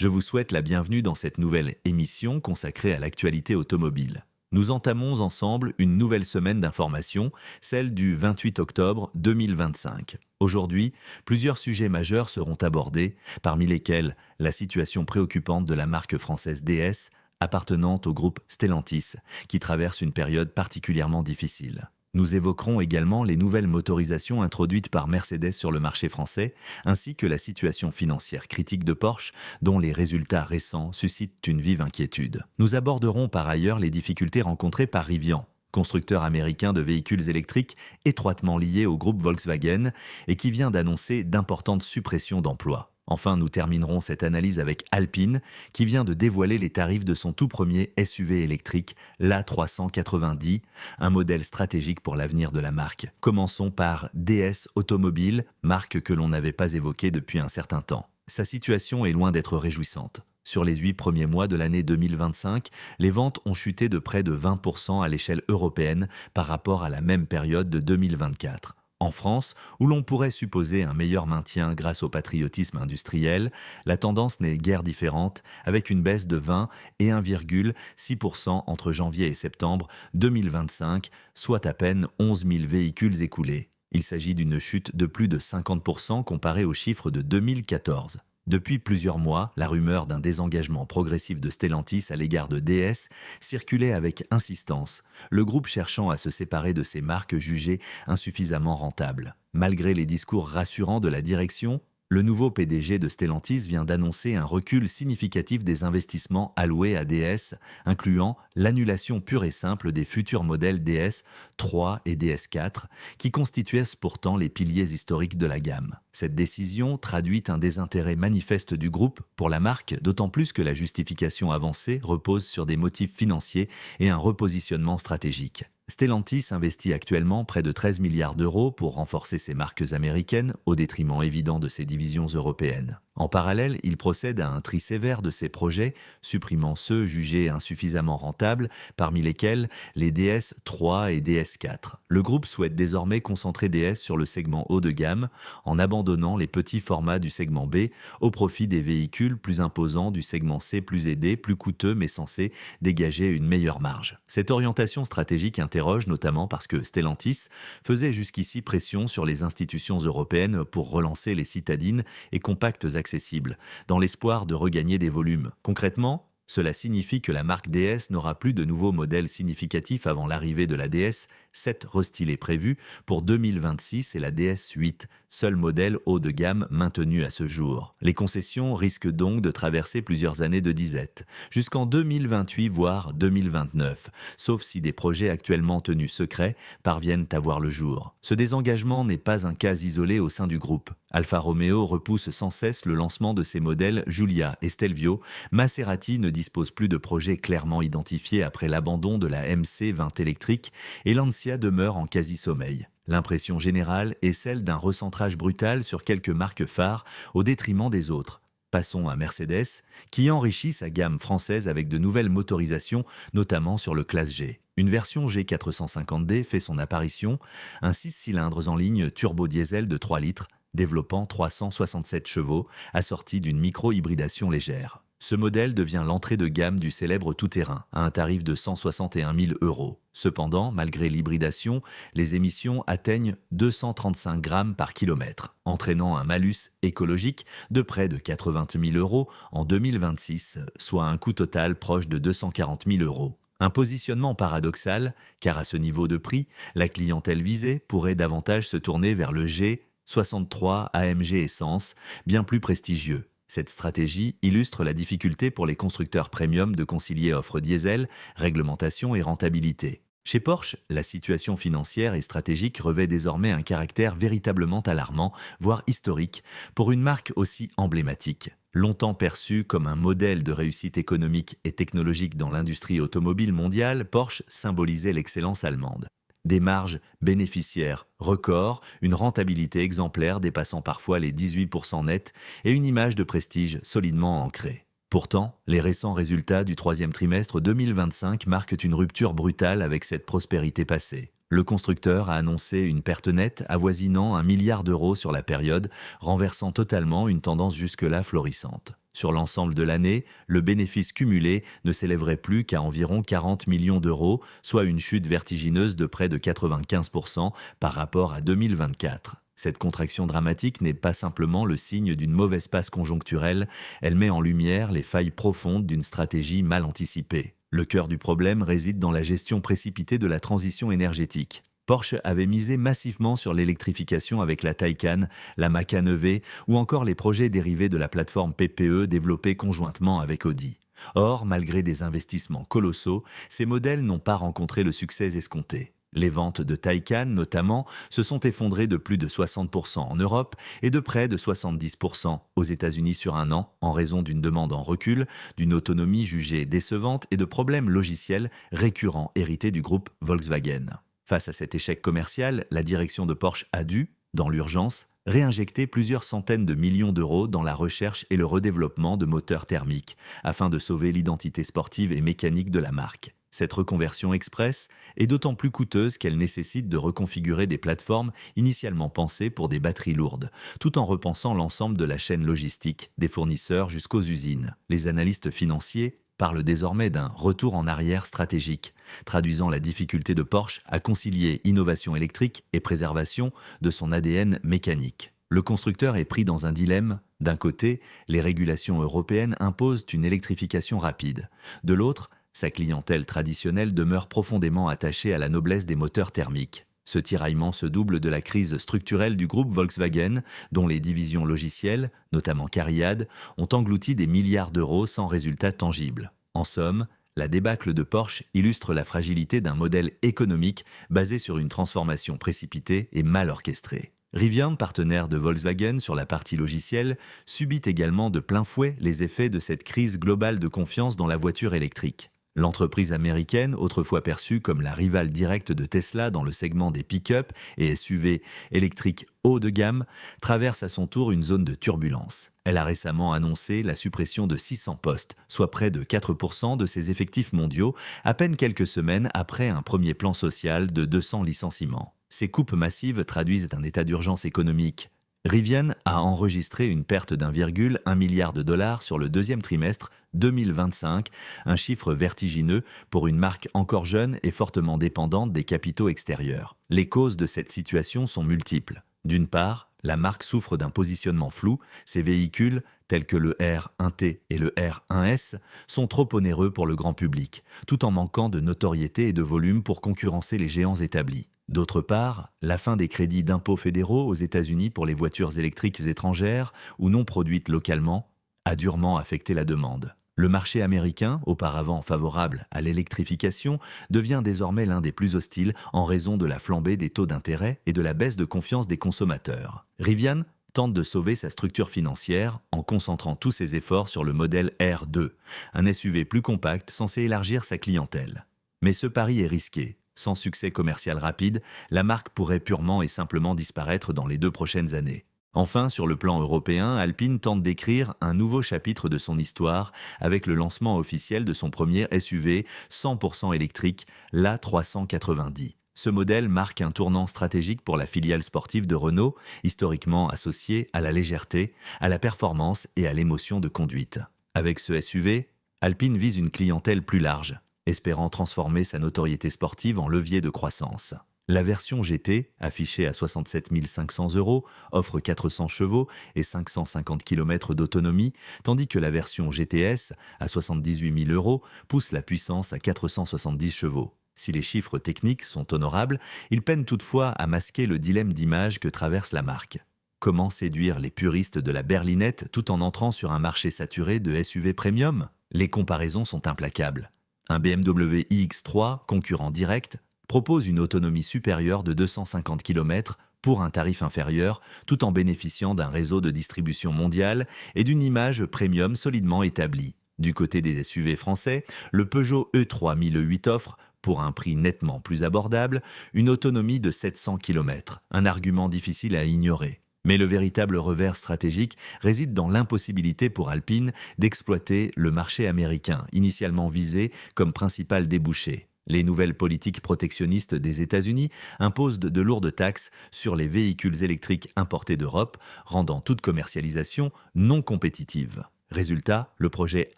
Je vous souhaite la bienvenue dans cette nouvelle émission consacrée à l'actualité automobile. Nous entamons ensemble une nouvelle semaine d'information, celle du 28 octobre 2025. Aujourd'hui, plusieurs sujets majeurs seront abordés, parmi lesquels la situation préoccupante de la marque française DS, appartenant au groupe Stellantis, qui traverse une période particulièrement difficile. Nous évoquerons également les nouvelles motorisations introduites par Mercedes sur le marché français, ainsi que la situation financière critique de Porsche, dont les résultats récents suscitent une vive inquiétude. Nous aborderons par ailleurs les difficultés rencontrées par Rivian, constructeur américain de véhicules électriques étroitement lié au groupe Volkswagen et qui vient d'annoncer d'importantes suppressions d'emplois. Enfin, nous terminerons cette analyse avec Alpine, qui vient de dévoiler les tarifs de son tout premier SUV électrique, l'A390, un modèle stratégique pour l'avenir de la marque. Commençons par DS Automobile, marque que l'on n'avait pas évoquée depuis un certain temps. Sa situation est loin d'être réjouissante. Sur les 8 premiers mois de l'année 2025, les ventes ont chuté de près de 20% à l'échelle européenne par rapport à la même période de 2024. En France, où l'on pourrait supposer un meilleur maintien grâce au patriotisme industriel, la tendance n'est guère différente, avec une baisse de 20 et 1,6% entre janvier et septembre 2025, soit à peine 11 000 véhicules écoulés. Il s'agit d'une chute de plus de 50% comparée aux chiffres de 2014. Depuis plusieurs mois, la rumeur d'un désengagement progressif de Stellantis à l'égard de DS circulait avec insistance, le groupe cherchant à se séparer de ses marques jugées insuffisamment rentables. Malgré les discours rassurants de la direction, le nouveau PDG de Stellantis vient d'annoncer un recul significatif des investissements alloués à DS, incluant l'annulation pure et simple des futurs modèles DS 3 et DS 4, qui constituaient pourtant les piliers historiques de la gamme. Cette décision traduit un désintérêt manifeste du groupe pour la marque, d'autant plus que la justification avancée repose sur des motifs financiers et un repositionnement stratégique. Stellantis investit actuellement près de 13 milliards d'euros pour renforcer ses marques américaines au détriment évident de ses divisions européennes. En parallèle, il procède à un tri sévère de ses projets, supprimant ceux jugés insuffisamment rentables, parmi lesquels les DS 3 et DS 4. Le groupe souhaite désormais concentrer DS sur le segment haut de gamme, en abandonnant les petits formats du segment B au profit des véhicules plus imposants du segment C plus aidé, plus coûteux mais censés dégager une meilleure marge. Cette orientation stratégique interroge notamment parce que Stellantis faisait jusqu'ici pression sur les institutions européennes pour relancer les citadines et compacts accessibles, dans l'espoir de regagner des volumes. Concrètement, cela signifie que la marque DS n'aura plus de nouveaux modèles significatifs avant l'arrivée de la DS 7 restylée prévue pour 2026 et la DS 8, seul modèle haut de gamme maintenu à ce jour. Les concessions risquent donc de traverser plusieurs années de disette, jusqu'en 2028 voire 2029, sauf si des projets actuellement tenus secrets parviennent à voir le jour. Ce désengagement n'est pas un cas isolé au sein du groupe. Alfa Romeo repousse sans cesse le lancement de ses modèles Giulia et Stelvio. Maserati ne dispose plus de projets clairement identifiés après l'abandon de la MC20 électrique et Lancia demeure en quasi-sommeil. L'impression générale est celle d'un recentrage brutal sur quelques marques phares au détriment des autres. Passons à Mercedes, qui enrichit sa gamme française avec de nouvelles motorisations, notamment sur le Classe G. Une version G450D fait son apparition, un 6 cylindres en ligne turbo-diesel de 3 litres, développant 367 chevaux, assorti d'une micro-hybridation légère. Ce modèle devient l'entrée de gamme du célèbre tout-terrain, à un tarif de 161 000 euros. Cependant, malgré l'hybridation, les émissions atteignent 235 grammes par kilomètre, entraînant un malus écologique de près de 80 000 euros en 2026, soit un coût total proche de 240 000 euros. Un positionnement paradoxal, car à ce niveau de prix, la clientèle visée pourrait davantage se tourner vers le G63 AMG Essence, bien plus prestigieux. Cette stratégie illustre la difficulté pour les constructeurs premium de concilier offre diesel, réglementation et rentabilité. Chez Porsche, la situation financière et stratégique revêt désormais un caractère véritablement alarmant, voire historique, pour une marque aussi emblématique. Longtemps perçue comme un modèle de réussite économique et technologique dans l'industrie automobile mondiale, Porsche symbolisait l'excellence allemande. Des marges bénéficiaires records, une rentabilité exemplaire dépassant parfois les 18% nets et une image de prestige solidement ancrée. Pourtant, les récents résultats du troisième trimestre 2025 marquent une rupture brutale avec cette prospérité passée. Le constructeur a annoncé une perte nette avoisinant 1 milliard d'euros sur la période, renversant totalement une tendance jusque-là florissante. Sur l'ensemble de l'année, le bénéfice cumulé ne s'élèverait plus qu'à environ 40 millions d'euros, soit une chute vertigineuse de près de 95% par rapport à 2024. Cette contraction dramatique n'est pas simplement le signe d'une mauvaise passe conjoncturelle, elle met en lumière les failles profondes d'une stratégie mal anticipée. Le cœur du problème réside dans la gestion précipitée de la transition énergétique. Porsche avait misé massivement sur l'électrification avec la Taycan, la Macan EV ou encore les projets dérivés de la plateforme PPE développée conjointement avec Audi. Or, malgré des investissements colossaux, ces modèles n'ont pas rencontré le succès escompté. Les ventes de Taycan, notamment, se sont effondrées de plus de 60% en Europe et de près de 70% aux États-Unis sur un an en raison d'une demande en recul, d'une autonomie jugée décevante et de problèmes logiciels récurrents hérités du groupe Volkswagen. Face à cet échec commercial, la direction de Porsche a dû, dans l'urgence, réinjecter plusieurs centaines de millions d'euros dans la recherche et le redéveloppement de moteurs thermiques, afin de sauver l'identité sportive et mécanique de la marque. Cette reconversion express est d'autant plus coûteuse qu'elle nécessite de reconfigurer des plateformes initialement pensées pour des batteries lourdes, tout en repensant l'ensemble de la chaîne logistique, des fournisseurs jusqu'aux usines. Les analystes financiers parle désormais d'un retour en arrière stratégique, traduisant la difficulté de Porsche à concilier innovation électrique et préservation de son ADN mécanique. Le constructeur est pris dans un dilemme. D'un côté, les régulations européennes imposent une électrification rapide. De l'autre, sa clientèle traditionnelle demeure profondément attachée à la noblesse des moteurs thermiques. Ce tiraillement se double de la crise structurelle du groupe Volkswagen, dont les divisions logicielles, notamment Cariad, ont englouti des milliards d'euros sans résultat tangible. En somme, la débâcle de Porsche illustre la fragilité d'un modèle économique basé sur une transformation précipitée et mal orchestrée. Rivian, partenaire de Volkswagen sur la partie logicielle, subit également de plein fouet les effets de cette crise globale de confiance dans la voiture électrique. L'entreprise américaine, autrefois perçue comme la rivale directe de Tesla dans le segment des pick-up et SUV électriques haut de gamme, traverse à son tour une zone de turbulence. Elle a récemment annoncé la suppression de 600 postes, soit près de 4% de ses effectifs mondiaux, à peine quelques semaines après un premier plan social de 200 licenciements. Ces coupes massives traduisent un état d'urgence économique. Rivian a enregistré une perte d'1,1 milliard de dollars sur le deuxième trimestre 2025, un chiffre vertigineux pour une marque encore jeune et fortement dépendante des capitaux extérieurs. Les causes de cette situation sont multiples. D'une part, la marque souffre d'un positionnement flou, ses véhicules, tels que le R1T et le R1S, sont trop onéreux pour le grand public, tout en manquant de notoriété et de volume pour concurrencer les géants établis. D'autre part, la fin des crédits d'impôts fédéraux aux États-Unis pour les voitures électriques étrangères ou non produites localement a durement affecté la demande. Le marché américain, auparavant favorable à l'électrification, devient désormais l'un des plus hostiles en raison de la flambée des taux d'intérêt et de la baisse de confiance des consommateurs. Rivian tente de sauver sa structure financière en concentrant tous ses efforts sur le modèle R2, un SUV plus compact censé élargir sa clientèle. Mais ce pari est risqué. Sans succès commercial rapide, la marque pourrait purement et simplement disparaître dans les 2 prochaines années. Enfin, sur le plan européen, Alpine tente d'écrire un nouveau chapitre de son histoire avec le lancement officiel de son premier SUV 100% électrique, l'A390. Ce modèle marque un tournant stratégique pour la filiale sportive de Renault, historiquement associée à la légèreté, à la performance et à l'émotion de conduite. Avec ce SUV, Alpine vise une clientèle plus large, espérant transformer sa notoriété sportive en levier de croissance. La version GT, affichée à 67 500 €, offre 400 chevaux et 550 km d'autonomie, tandis que la version GTS, à 78 000 €, pousse la puissance à 470 chevaux. Si les chiffres techniques sont honorables, ils peinent toutefois à masquer le dilemme d'image que traverse la marque. Comment séduire les puristes de la berlinette tout en entrant sur un marché saturé de SUV premium ? Les comparaisons sont implacables. Un BMW iX3, concurrent direct, propose une autonomie supérieure de 250 km pour un tarif inférieur, tout en bénéficiant d'un réseau de distribution mondiale et d'une image premium solidement établie. Du côté des SUV français, le Peugeot E3 1008 offre, pour un prix nettement plus abordable, une autonomie de 700 km, un argument difficile à ignorer. Mais le véritable revers stratégique réside dans l'impossibilité pour Alpine d'exploiter le marché américain, initialement visé comme principal débouché. Les nouvelles politiques protectionnistes des États-Unis imposent de lourdes taxes sur les véhicules électriques importés d'Europe, rendant toute commercialisation non compétitive. Résultat, le projet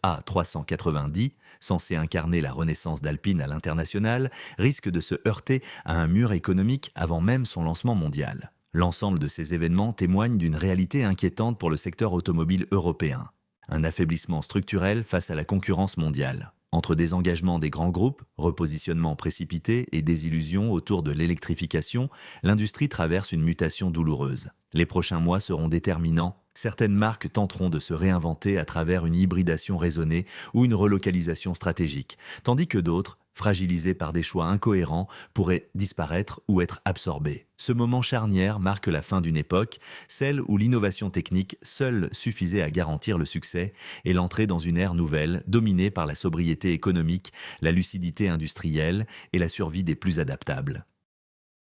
A390, censé incarner la renaissance d'Alpine à l'international, risque de se heurter à un mur économique avant même son lancement mondial. L'ensemble de ces événements témoigne d'une réalité inquiétante pour le secteur automobile européen. Un affaiblissement structurel face à la concurrence mondiale. Entre désengagements des grands groupes, repositionnement précipité et désillusion autour de l'électrification, l'industrie traverse une mutation douloureuse. Les prochains mois seront déterminants. Certaines marques tenteront de se réinventer à travers une hybridation raisonnée ou une relocalisation stratégique, tandis que d'autres, fragilisés par des choix incohérents, pourraient disparaître ou être absorbés. Ce moment charnière marque la fin d'une époque, celle où l'innovation technique seule suffisait à garantir le succès, et l'entrée dans une ère nouvelle, dominée par la sobriété économique, la lucidité industrielle et la survie des plus adaptables.